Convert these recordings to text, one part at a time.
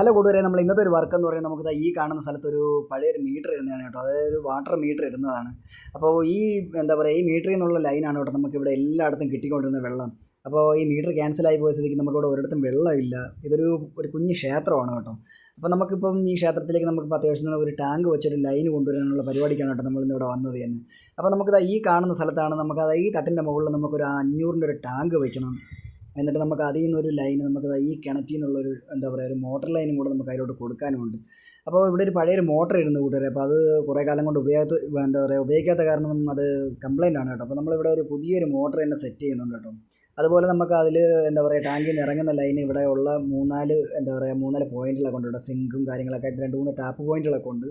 Hello കൂട്ടുകാരെ, നമ്മൾ ഇന്നത്തെ ഒരു വർക്ക് എന്ന് പറയുന്നത് നമുക്ക് ഈ കാണുന്ന സ്ഥലത്ത് ഒരു പഴയൊരു മീറ്റർ ഇടുന്നതാണ് കേട്ടോ. അതായത് വാട്ടർ മീറ്റർ ഇടുന്നതാണ്. അപ്പോൾ ഈ എന്താ പറയുക, ഈ മീറ്ററിൽ നിന്നുള്ള ലൈനാണ് കേട്ടോ നമുക്കിവിടെ എല്ലായിടത്തും കിട്ടിക്കൊണ്ടിരുന്ന വെള്ളം. അപ്പോൾ ഈ മീറ്റർ ക്യാൻസലായി പോയ സ്ഥിതിക്ക് നമുക്കിവിടെ ഒരിടത്തും വെള്ളമില്ല. ഇതൊരു ഒരു കുഞ്ഞ് ക്ഷേത്രമാണ് കേട്ടോ. അപ്പോൾ നമുക്കിപ്പം ഈ ക്ഷേത്രത്തിലേക്ക് നമുക്കിപ്പോൾ അത്യാവശ്യം ഒരു ടാങ്ക് വെച്ചൊരു ലൈൻ കൊണ്ടുവരാനുള്ള പരിപാടിക്കാണ് കേട്ടോ നമ്മളിന്നിവിടെ വന്നത് തന്നെ. അപ്പോൾ നമുക്കിത് ഈ കാണുന്ന സ്ഥലത്താണ് നമുക്കത് ഈ തട്ടിൻ്റെ മുകളിൽ നമുക്കൊരു 500-ൻ്റെ ഒരു ടാങ്ക് വയ്ക്കണം. എന്നിട്ട് നമുക്ക് അതിൽ നിന്നൊരു ലൈൻ നമുക്ക് ഈ കിണറ്റിൽ നിന്നുള്ളൊരു എന്താ പറയുക ഒരു മോട്ടർ ലൈനും കൂടെ നമുക്ക് അതിലോട്ട് കൊടുക്കാനുമുണ്ട്. അപ്പോൾ ഇവിടെ ഒരു പഴയൊരു മോട്ടർ ഇടുന്ന കൂട്ടുകാരെ, അപ്പോൾ അത് കുറേ കാലം കൊണ്ട് ഉപയോഗിക്കാത്ത കാരണം അത് കംപ്ലൈൻ്റ് ആണ് കേട്ടോ. അപ്പോൾ നമ്മളിവിടെ ഒരു പുതിയൊരു മോട്ടർ തന്നെ സെറ്റ് ചെയ്യുന്നുണ്ട് കേട്ടോ. അതുപോലെ നമുക്ക് അതിൽ എന്താ പറയുക ടാങ്കിൽ നിന്ന് ഇറങ്ങുന്ന ലൈൻ ഇവിടെ ഉള്ള മൂന്നാല് പോയിന്റുകളൊക്കെ ഉണ്ട് കേട്ടോ. സിങ്കും കാര്യങ്ങളൊക്കെ ആയിട്ട് 2-3 ടാപ്പ് പോയിന്റുകളൊക്കെ ഉണ്ട്.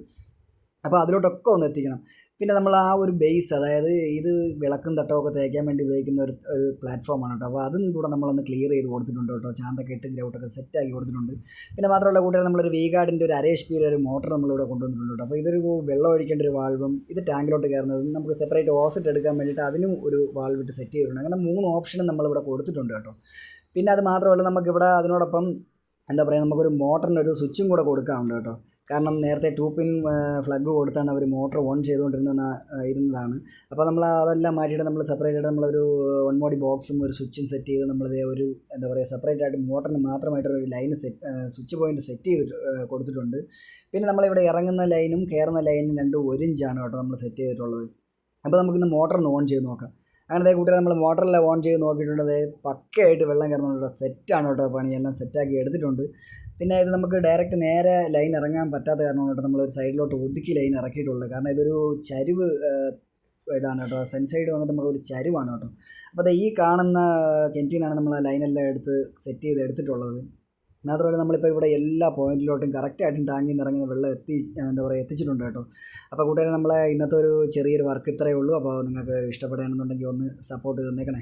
അപ്പോൾ അതിലോട്ടൊക്കെ ഒന്ന് എത്തിക്കണം. പിന്നെ നമ്മൾ ആ ഒരു ബേസ്, അതായത് ഇത് വിളക്കും തട്ടമൊക്കെ തേക്കാൻ വേണ്ടി ഉപയോഗിക്കുന്ന ഒരു പ്ലാറ്റ്ഫോമാണ് കേട്ടോ. അപ്പോൾ അതും കൂടെ നമ്മളൊന്ന് ക്ലിയർ ചെയ്ത് കൊടുത്തിട്ടുണ്ട് കേട്ടോ. ചാന്തൊക്കെ ഇട്ട് ഗ്രൗട്ടൊക്കെ സെറ്റാക്കി കൊടുത്തിട്ടുണ്ട്. പിന്നെ മാത്രമല്ല കൂട്ടുകാർ, നമ്മളൊരു V-ഗാർഡിൻ്റെ ഒരു 1.5 HP ഒരു മോട്ടർ നമ്മളിവിടെ കൊണ്ടുവന്നിട്ടുണ്ട് കേട്ടോ. അപ്പോൾ ഇതൊരു വെള്ളം ഒഴിക്കേണ്ട ഒരു വാൾവും ഇത് ടാങ്കിലോട്ട് കയറുന്നത് നമുക്ക് സെപ്പറേറ്റ് ഓസിറ്റ് എടുക്കാൻ വേണ്ടിയിട്ട് അതിനും ഒരു വാൾവിട്ട് സെറ്റ് ചെയ്തിട്ടുണ്ട്. അങ്ങനെ 3 ഓപ്ഷനും നമ്മളിവിടെ കൊടുത്തിട്ടുണ്ട് കേട്ടോ. പിന്നെ അത് മാത്രമല്ല നമുക്കിവിടെ അതിനോടൊപ്പം എന്താ പറയുക, നമുക്കൊരു മോട്ടറിനൊരു സ്വിച്ചും കൂടെ കൊടുക്കാറുണ്ട് കേട്ടോ. കാരണം നേരത്തെ 2 പിൻ ഫ്ലഗ് കൊടുത്താണ് അവർ മോട്ടർ ഓൺ ഇരുന്നതാണ്. അപ്പോൾ നമ്മൾ അതെല്ലാം മാറ്റിയിട്ട് നമ്മൾ സെപ്പറേറ്റ് ആയിട്ട് നമ്മളൊരു 1 മോഡി ബോക്സും ഒരു സ്വിച്ചും സെറ്റ് ചെയ്ത് നമ്മളിതേ ഒരു എന്താ പറയുക സെപ്പറേറ്റ് ആയിട്ട് മോട്ടറിന് മാത്രമായിട്ടൊരു ലൈൻ സ്വിച്ച് പോയിൻറ്റ് സെറ്റ് ചെയ്ത് കൊടുത്തിട്ടുണ്ട്. പിന്നെ നമ്മളിവിടെ ഇറങ്ങുന്ന ലൈനും കയറുന്ന ലൈനും 2 1 ഇഞ്ചാണ് കേട്ടോ നമ്മൾ സെറ്റ് ചെയ്തിട്ടുള്ളത്. അപ്പോൾ നമുക്കിന്ന് മോട്ടറൊന്ന് ഓൺ ചെയ്ത് നോക്കാം. അങ്ങനത്തെ കൂട്ടുകാർ നമ്മൾ മോട്ടറെല്ലാം ഓൺ ചെയ്ത് നോക്കിയിട്ടുണ്ട്. പക്കയായിട്ട് വെള്ളം കയറുന്നുണ്ട്. സെറ്റാണ് കേട്ടോ, പണിയെല്ലാം സെറ്റാക്കി എടുത്തിട്ടുണ്ട്. പിന്നെ ഇത് നമുക്ക് ഡയറക്റ്റ് നേരെ ലൈൻ ഇറങ്ങാൻ പറ്റാത്ത കാരണമാണ് കേട്ടോ നമ്മളൊരു സൈഡിലോട്ട് ഒതുക്കി ലൈൻ ഇറക്കിയിട്ടുള്ളത്. കാരണം ഇതൊരു ചരിവ് ഇതാണ് കേട്ടോ. സൈഡ് വന്നിട്ട് നമുക്കൊരു ചരിവാണ് കേട്ടോ. അപ്പോൾ അത് ഈ കാണുന്ന കിണറ്റിൽ നിന്നാണ് നമ്മൾ ആ ലൈനെല്ലാം എടുത്ത് സെറ്റ് ചെയ്ത് എടുത്തിട്ടുള്ളത്. മാത്രമല്ല നമ്മളിപ്പോൾ ഇവിടെ എല്ലാ പോയിന്റിലോട്ടും കറക്റ്റായിട്ടും ടാങ്കിൽ നിന്ന് ഇറങ്ങുന്ന വെള്ളം എത്തിച്ചിട്ടുണ്ട് കേട്ടോ. അപ്പോൾ കൂട്ടുകാരെ, നമ്മളെ ഇന്നത്തെ ഒരു ചെറിയൊരു വർക്ക് ഇത്രയേ ഉള്ളൂ. അപ്പോൾ നിങ്ങൾക്ക് ഇഷ്ടപ്പെടുകയാണെന്നുണ്ടെങ്കിൽ ഒന്ന് സപ്പോർട്ട് തന്നേക്കണേ.